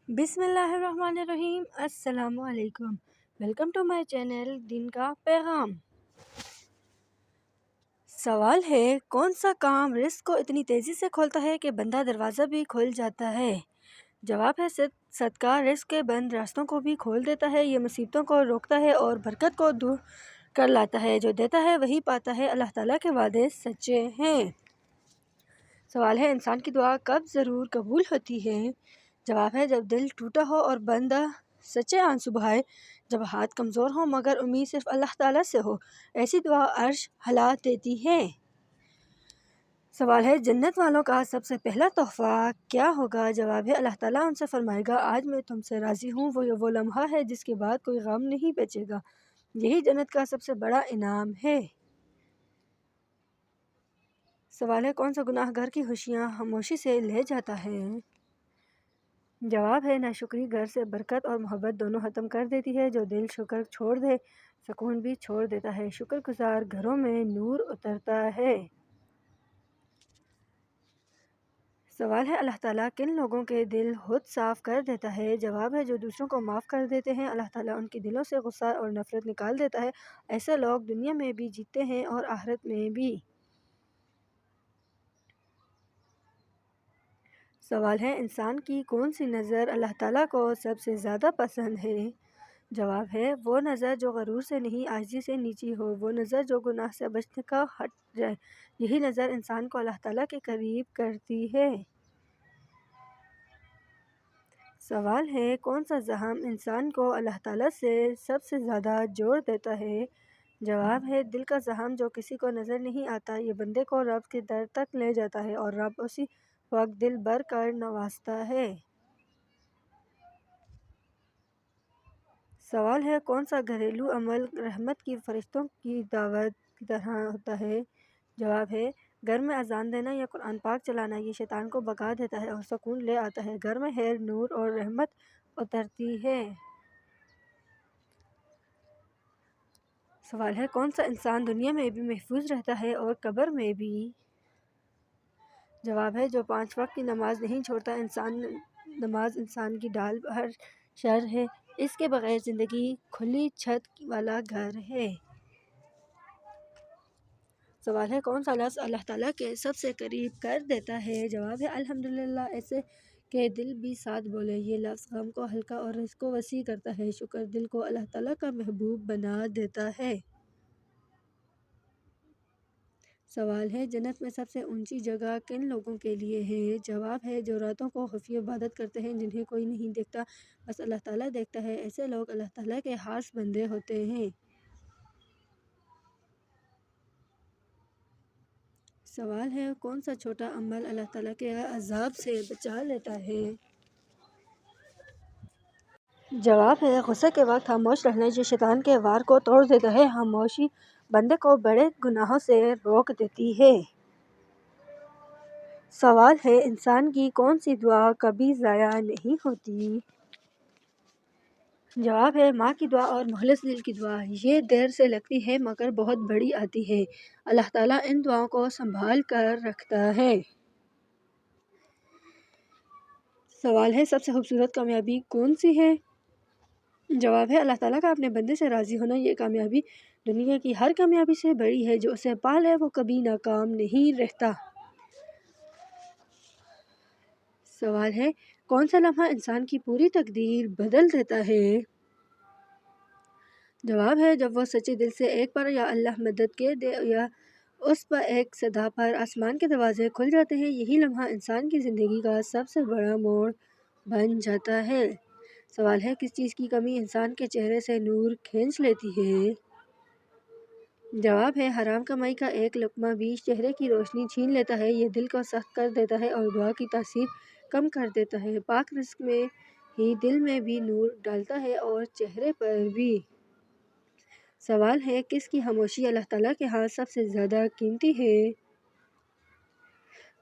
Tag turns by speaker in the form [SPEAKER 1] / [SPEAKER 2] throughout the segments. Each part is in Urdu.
[SPEAKER 1] بسم اللہ الرحمن الرحیم۔ السلام علیکم، ویلکم ٹو مائی چینل دین کا پیغام۔ سوال ہے، کون سا کام رزق کو اتنی تیزی سے کھولتا ہے کہ بندہ دروازہ بھی کھول جاتا ہے؟ جواب ہے صدقہ رزق کے بند راستوں کو بھی کھول دیتا ہے، یہ مصیبتوں کو روکتا ہے اور برکت کو دور کر لاتا ہے، جو دیتا ہے وہی پاتا ہے، اللہ تعالیٰ کے وعدے سچے ہیں۔ سوال ہے، انسان کی دعا کب ضرور قبول ہوتی ہے؟ جواب ہے، جب دل ٹوٹا ہو اور بندہ سچے آنسو بہائے، جب ہاتھ کمزور ہو مگر امید صرف اللہ تعالیٰ سے ہو، ایسی دعا عرش ہلا دیتی ہے۔ سوال ہے، جنت والوں کا سب سے پہلا تحفہ کیا ہوگا؟ جواب ہے، اللہ تعالیٰ ان سے فرمائے گا، آج میں تم سے راضی ہوں، وہ لمحہ ہے جس کے بعد کوئی غم نہیں بچے گا، یہی جنت کا سب سے بڑا انعام ہے۔ سوال ہے، کون سا گناہ گھر کی خوشیاں خاموشی سے لے جاتا ہے؟ جواب ہے، ناشکری گھر سے برکت اور محبت دونوں ختم کر دیتی ہے، جو دل شکر چھوڑ دے سکون بھی چھوڑ دیتا ہے، شکر گزار گھروں میں نور اترتا ہے۔ سوال ہے، اللہ تعالیٰ کن لوگوں کے دل خود صاف کر دیتا ہے؟ جواب ہے، جو دوسروں کو معاف کر دیتے ہیں، اللہ تعالیٰ ان کے دلوں سے غصہ اور نفرت نکال دیتا ہے، ایسے لوگ دنیا میں بھی جیتے ہیں اور آخرت میں بھی۔ سوال ہے، انسان کی کون سی نظر اللہ تعالیٰ کو سب سے زیادہ پسند ہے؟ جواب ہے، وہ نظر جو غرور سے نہیں عاجزی سے نیچی ہو، وہ نظر جو گناہ سے بچنے کا ہٹ جائے، یہی نظر انسان کو اللہ تعالیٰ کے قریب کرتی ہے۔ سوال ہے، کون سا زخم انسان کو اللہ تعالیٰ سے سب سے زیادہ جوڑ دیتا ہے؟ جواب ہے، دل کا زخم جو کسی کو نظر نہیں آتا، یہ بندے کو رب کے در تک لے جاتا ہے اور رب اسی وقت دل بھر کر نوازتا ہے۔ سوال ہے، کون سا گھریلو عمل رحمت کی فرشتوں کی دعوت کی طرح ہوتا ہے؟ جواب ہے، گھر میں اذان دینا یا قرآن پاک چلانا، یہ شیطان کو بھگا دیتا ہے اور سکون لے آتا ہے، گھر میں خیر، نور اور رحمت اترتی ہے۔ سوال ہے، کون سا انسان دنیا میں بھی محفوظ رہتا ہے اور قبر میں بھی؟ جواب ہے، جو 5 وقت کی نماز نہیں چھوڑتا، نماز انسان کی ڈھال ہر شر ہے، اس کے بغیر زندگی کھلی چھت والا گھر ہے۔ سوال ہے، کون سا لفظ اللہ تعالیٰ کے سب سے قریب کر دیتا ہے؟ جواب ہے، الحمدللہ، ایسے کہ دل بھی ساتھ بولے، یہ لفظ غم کو ہلکا اور رزق کو وسیع کرتا ہے، شکر دل کو اللہ تعالیٰ کا محبوب بنا دیتا ہے۔ سوال ہے، جنت میں سب سے اونچی جگہ کن لوگوں کے لیے ہے؟ جواب ہے، جو راتوں کو خفیہ عبادت کرتے ہیں، جنہیں کوئی نہیں دیکھتا، بس اللہ تعالیٰ دیکھتا ہے، ایسے لوگ اللہ تعالیٰ کے خاص بندے ہوتے ہیں۔ سوال ہے، کون سا چھوٹا عمل اللہ تعالیٰ کے عذاب سے بچا لیتا ہے؟ جواب ہے، غصے کے وقت خاموش رہنا، یہ شیطان کے وار کو توڑ دیتا ہے، خاموشی بندے کو بڑے گناہوں سے روک دیتی ہے۔ سوال ہے، انسان کی کون سی دعا کبھی ضائع نہیں ہوتی؟ جواب ہے، ماں کی دعا اور مخلص دل کی دعا، یہ دیر سے لگتی ہے مگر بہت بڑی آتی ہے، اللہ تعالیٰ ان دعاؤں کو سنبھال کر رکھتا ہے۔ سوال ہے، سب سے خوبصورت کامیابی کون سی ہے؟ جواب ہے، اللہ تعالیٰ کا اپنے بندے سے راضی ہونا، یہ کامیابی دنیا کی ہر کامیابی سے بڑی ہے، جو اسے پا لے وہ کبھی ناکام نہیں رہتا۔ سوال ہے، کون سا لمحہ انسان کی پوری تقدیر بدل دیتا ہے؟ جواب ہے، جب وہ سچے دل سے ایک بار یا اللہ مدد کے دے یا اس پر ایک صدا پر آسمان کے دروازے کھل جاتے ہیں، یہی لمحہ انسان کی زندگی کا سب سے بڑا موڑ بن جاتا ہے۔ سوال ہے، کس چیز کی کمی انسان کے چہرے سے نور کھینچ لیتی ہے؟ جواب ہے، حرام کمائی کا ایک لقمہ بھی چہرے کی روشنی چھین لیتا ہے، یہ دل کو سخت کر دیتا ہے اور دعا کی تاثیر کم کر دیتا ہے، پاک رزق میں ہی دل میں بھی نور ڈالتا ہے اور چہرے پر بھی۔ سوال ہے، کس کی خاموشی اللہ تعالیٰ کے ہاں سب سے زیادہ قیمتی ہے؟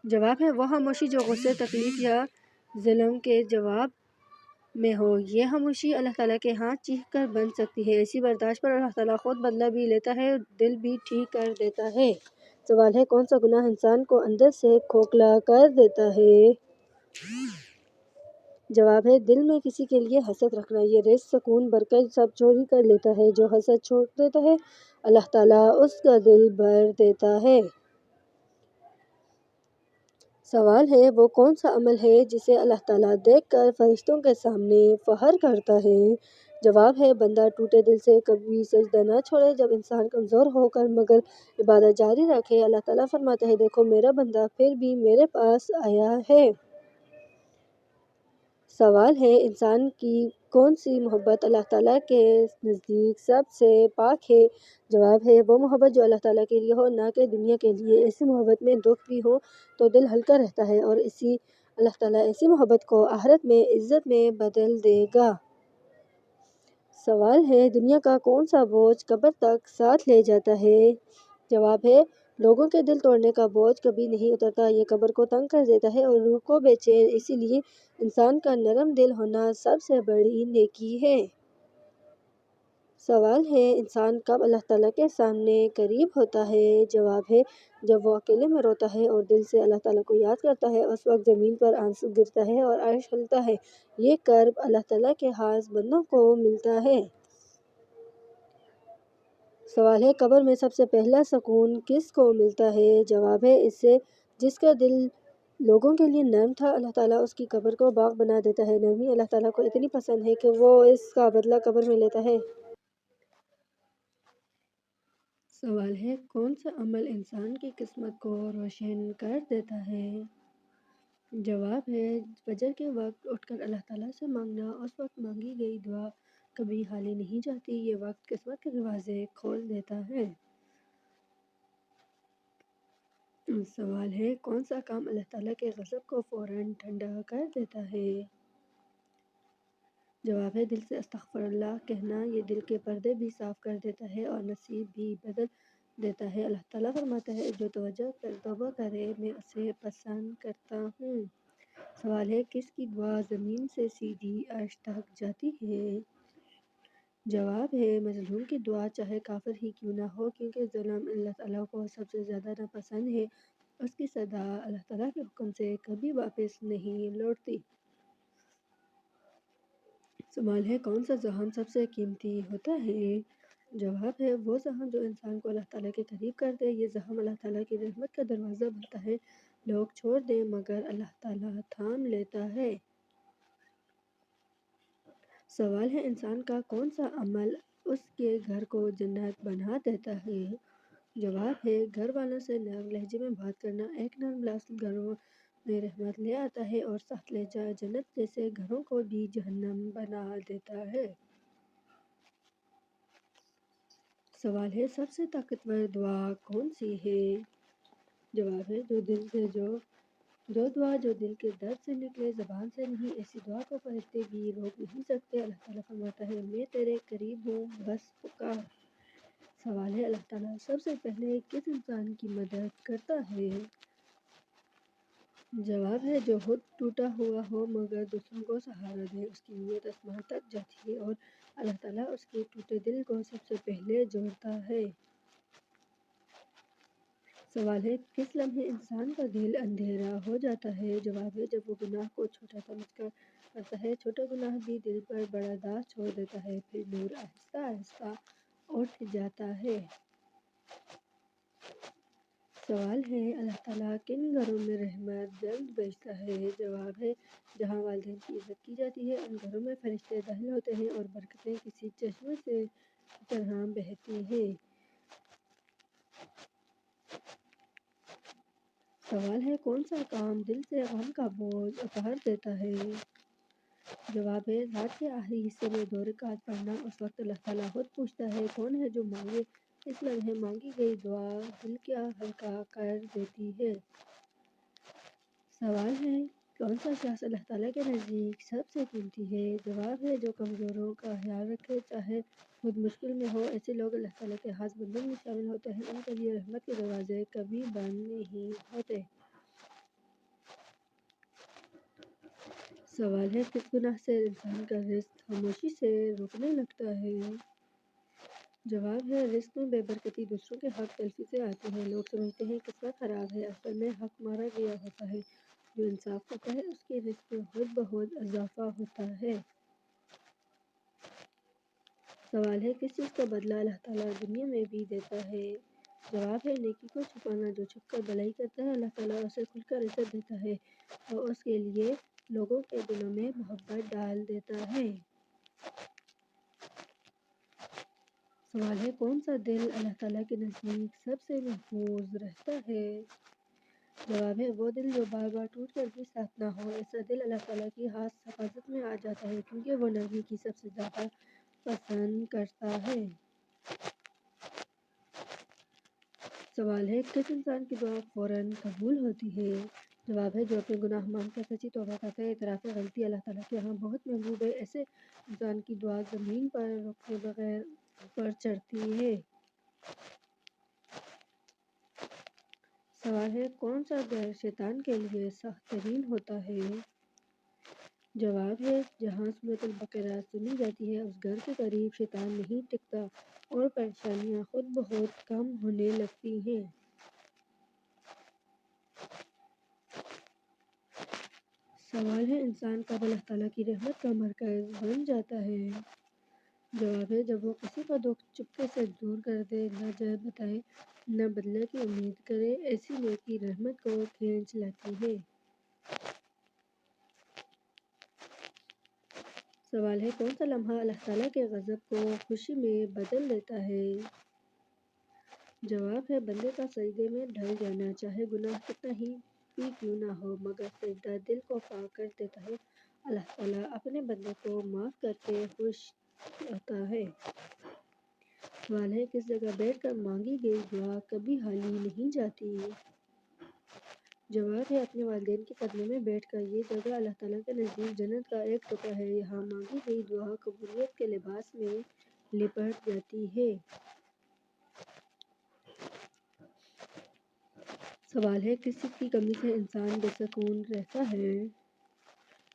[SPEAKER 1] جواب ہے، وہ خاموشی جو غصے، تکلیف یا ظلم کے جواب میں ہو، یہ خاموشی اللہ تعالیٰ کے ہاں چیخ کر بن سکتی ہے، ایسی برداشت پر اللہ تعالیٰ خود بدلہ بھی لیتا ہے، دل بھی ٹھیک کر دیتا ہے۔ سوال ہے، کون سا گناہ انسان کو اندر سے کھوکھلا کر دیتا ہے؟ جواب ہے دل میں کسی کے لیے حسد رکھنا، یہ رزق، سکون، برکت سب چوری کر لیتا ہے۔ جو حسد چھوڑ دیتا ہے اللہ تعالیٰ اس کا دل بھر دیتا ہے۔ سوال ہے وہ کون سا عمل ہے جسے اللہ تعالیٰ دیکھ کر فرشتوں کے سامنے فخر کرتا ہے؟ جواب ہے بندہ ٹوٹے دل سے کبھی سجدہ نہ چھوڑے، جب انسان کمزور ہو کر مگر عبادت جاری رکھے۔ اللہ تعالیٰ فرماتا ہے دیکھو میرا بندہ پھر بھی میرے پاس آیا ہے۔ سوال ہے انسان کی کون سی محبت اللہ تعالیٰ کے نزدیک سب سے پاک ہے؟ جواب ہے وہ محبت جو اللہ تعالیٰ کے لیے ہو، نہ کہ دنیا کے لیے۔ ایسی محبت میں دکھ بھی ہو تو دل ہلکا رہتا ہے، اور اللہ تعالیٰ ایسی محبت کو آخرت میں عزت میں بدل دے گا۔ سوال ہے دنیا کا کون سا بوجھ قبر تک ساتھ لے جاتا ہے؟ جواب ہے لوگوں کے دل توڑنے کا بوجھ کبھی نہیں اترتا، یہ قبر کو تنگ کر دیتا ہے اور روح کو بے چین، اسی لیے انسان کا نرم دل ہونا سب سے بڑی نیکی ہے۔ سوال ہے انسان کب اللہ تعالیٰ کے سامنے قریب ہوتا ہے؟ جواب ہے جب وہ اکیلے میں روتا ہے اور دل سے اللہ تعالیٰ کو یاد کرتا ہے، اس وقت زمین پر آنسو گرتا ہے اور عرش ہلتا ہے۔ یہ قرب اللہ تعالیٰ کے خاص بندوں کو ملتا ہے۔ سوال ہے قبر میں سب سے پہلا سکون کس کو ملتا ہے؟ جواب ہے اس سے جس کا دل لوگوں کے لیے نرم تھا، اللہ تعالیٰ اس کی قبر کو باغ بنا دیتا ہے۔ نرمی اللہ تعالیٰ کو اتنی پسند ہے کہ وہ اس کا بدلہ قبر میں لیتا ہے۔ سوال ہے کون سا عمل انسان کی قسمت کو روشن کر دیتا ہے؟ جواب ہے فجر کے وقت اٹھ کر اللہ تعالیٰ سے مانگنا، اس وقت مانگی گئی دعا کبھی خالی نہیں جاتی، یہ وقت قسمت کے دروازے کھول دیتا ہے۔ سوال ہے کون سا کام اللہ تعالیٰ کے غضب کو فوراً ٹھنڈا کر دیتا ہے؟ جواب ہے دل سے استغفر اللہ کہنا، یہ دل کے پردے بھی صاف کر دیتا ہے اور نصیب بھی بدل دیتا ہے۔ اللہ تعالیٰ فرماتا ہے جو توبہ کرے میں اسے پسند کرتا ہوں۔ سوال ہے کس کی دعا زمین سے سیدھی عرش تک جاتی ہے؟ جواب ہے مظلوم کی دعا چاہے کافر ہی کیوں نہ ہو، کیونکہ ظلم اللہ تعالیٰ کو سب سے زیادہ ناپسند ہے، اس کی صدا اللہ تعالیٰ کے حکم سے کبھی واپس نہیں لوٹتی۔ سوال ہے کون سا زخم سب سے قیمتی ہوتا ہے؟ جواب ہے وہ زخم جو انسان کو اللہ تعالیٰ کے قریب کر دے، یہ زخم اللہ تعالیٰ کی رحمت کا دروازہ بنتا ہے، لوگ چھوڑ دیں مگر اللہ تعالیٰ تھام لیتا ہے۔ سوال ہے انسان کا کون سا عمل اس کے گھر کو جنت بنا دیتا ہے؟ جواب ہے گھر والوں سے نرم لہجے میں بات کرنا، ایک نرم لفظ گھروں میں رحمت لے آتا ہے اور سخت لہجہ جنت جیسے گھروں کو بھی جہنم بنا دیتا ہے۔ سوال ہے سب سے طاقتور دعا کون سی ہے؟ جواب ہے جو دعا جو دل کے درد سے نکلے، زبان سے نہیں، ایسی دعا کو فرشتے بھی روک نہیں سکتے۔ اللہ تعالیٰ فرماتا ہے میں تیرے قریب ہوں، بس پکار۔ سوال ہے اللہ تعالیٰ سب سے پہلے کس انسان کی مدد کرتا ہے؟ جواب ہے جو خود ٹوٹا ہوا ہو مگر دوسروں کو سہارا دے، اس کی نیت آسمان تک جاتی ہے اور اللہ تعالیٰ اس کے ٹوٹے دل کو سب سے پہلے جوڑتا ہے۔ سوال ہے کس لمحے انسان کا دل اندھیرا ہو جاتا ہے؟ جواب ہے جب وہ گناہ کو چھوٹا سمجھ کر کرتا ہے، چھوٹا گناہ بھی دل پر بڑا داغ چھوڑ دیتا ہے، پھر نور آہستہ آہستہ اٹھ جاتا ہے۔ سوال ہے اللہ تعالیٰ کن گھروں میں رحمت جلد بھیجتا ہے؟ جواب ہے جہاں والدین کی عزت کی جاتی ہے، ان گھروں میں فرشتے داخل ہوتے ہیں اور برکتیں کسی چشمے سے طرح بہتی ہیں۔ سوال ہے کون سا کام دل سے غم کا بوجھ اتار دیتا ہے؟ جواب ہے رات کے آخری حصے میں 2 رکعت پڑھنا، اس وقت اللہ تعالیٰ خود پوچھتا ہے کون ہے جو مانگے، اس لمحے مانگی گئی دعا دل کا ہلکا کر دیتی ہے۔ سوال ہے کون سا شخص اللہ تعالیٰ کے نزدیک سب سے قیمتی ہے؟ جواب ہے جو کمزوروں کا خیال رکھے چاہے خود مشکل میں ہو، ایسے لوگ اللہ تعالیٰ کے خاص بندوں میں شامل ہوتے ہیں، ان کے لیے رحمت کے دروازے کبھی بند نہیں ہوتے۔ سوال ہے کس گناہ سے انسان کا رزق خاموشی سے رکنے لگتا ہے؟ جواب ہے رزق میں بے برکتی دوسروں کے حق تلفی سے آتی ہے، لوگ سمجھتے ہیں قسمت خراب ہے، اصل میں حق مارا گیا ہوتا ہے، جو انصاف کرتا ہے اس کے رزق میں خود بہت اضافہ ہوتا ہے۔ سوال ہے کس چیز کا بدلہ اللہ تعالیٰ دنیا میں بھی دیتا ہے؟ جواب ہے نیکی کو چھپانا، جو چھپ کر بھلائی کرتا ہے اللہ تعالیٰ اسے کھل کر عزت دیتا ہے اور اس کے لیے لوگوں کے دلوں میں محبت ڈال دیتا ہے۔ سوال ہے کون سا دل اللہ تعالیٰ کے نزدیک سب سے محفوظ رہتا ہے؟ جواب ہے وہ دل جو بار بار ٹوٹ کر بھی صاف نہ ہو، ایسا دل اللہ تعالیٰ کی حفاظت میں آ جاتا ہے کیونکہ وہ نرمی کی سب سے زیادہ پسند کرتا ہے۔ سوال ہے کس انسان کی دعا فوراً قبول ہوتی ہے؟ جواب ہے جو اپنے گناہ مان کر سچی توبہ کرتا ہے۔ اعتراف غلطی اللہ تعالیٰ کے یہاں بہت محبوب ہے، ایسے انسان کی دعا زمین پر رکے بغیر اوپر چڑھتی ہے۔ سوال ہے کون سا گھر شیطان کے لیے سخت ترین ہوتا ہے؟ جواب ہے جہاں سورۃ البقرہ سنی جاتی ہے اس گھر کے قریب شیطان نہیں ٹکتا اور پریشانیاں خود بہت کم ہونے لگتی ہیں۔ سوال ہے انسان کب اللہ تعالیٰ کی رحمت کا مرکز بن جاتا ہے؟ جواب ہے جب وہ کسی کا دکھ چپکے سے دور کر دے، نہ جے بتائے، نہ بدلے کی امید کرے، ایسی نیکی رحمت کو کھینچ لیتی ہے۔ سوال ہے کون سا لمحہ اللہ تعالیٰ کے غضب کو خوشی میں بدل دیتا ہے؟ جواب ہے بندے کا سجدے میں ڈھل جانا، چاہے گناہ کتنا ہی کیوں نہ ہو، مگر سجدہ دل کو پاک کر دیتا ہے۔ اللہ تعالیٰ اپنے بندے کو معاف کر کے خوش ہوتا ہے۔ سوال ہے کس جگہ بیٹھ کر مانگی گئی دعا کبھی خالی نہیں جاتی؟ جواب ہے اپنے والدین کے قدموں میں بیٹھ کر، یہ جگہ اللہ تعالیٰ کے نزدیک جنت کا ایک ٹکڑا ہے، یہاں مانگی گئی دعا قبولیت کے لباس میں لپٹ جاتی ہے۔ سوال ہے کس چیز کی کمی سے انسان بے سکون رہتا ہے؟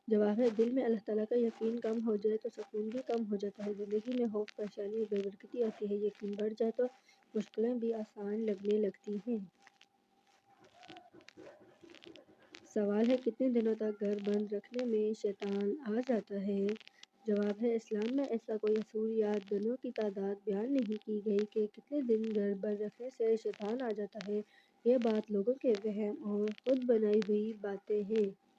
[SPEAKER 1] جواب ہے دل میں اللہ تعالیٰ کا یقین کم ہو جائے تو سکون بھی کم ہو جاتا ہے، زندگی میں خوف، پریشانی اور بے برکتی آتی ہے، یقین بڑھ جائے تو مشکلیں بھی آسان لگنے لگتی ہیں۔ سوال ہے کتنے دنوں تک گھر بند رکھنے میں شیطان آ جاتا ہے؟ جواب ہے اسلام میں ایسا کوئی اصول یا دنوں کی تعداد بیان نہیں کی گئی کہ کتنے دن گھر بند رکھنے سے شیطان آ جاتا ہے، یہ بات لوگوں کے وہم اور خود بنائی ہوئی باتیں ہیں۔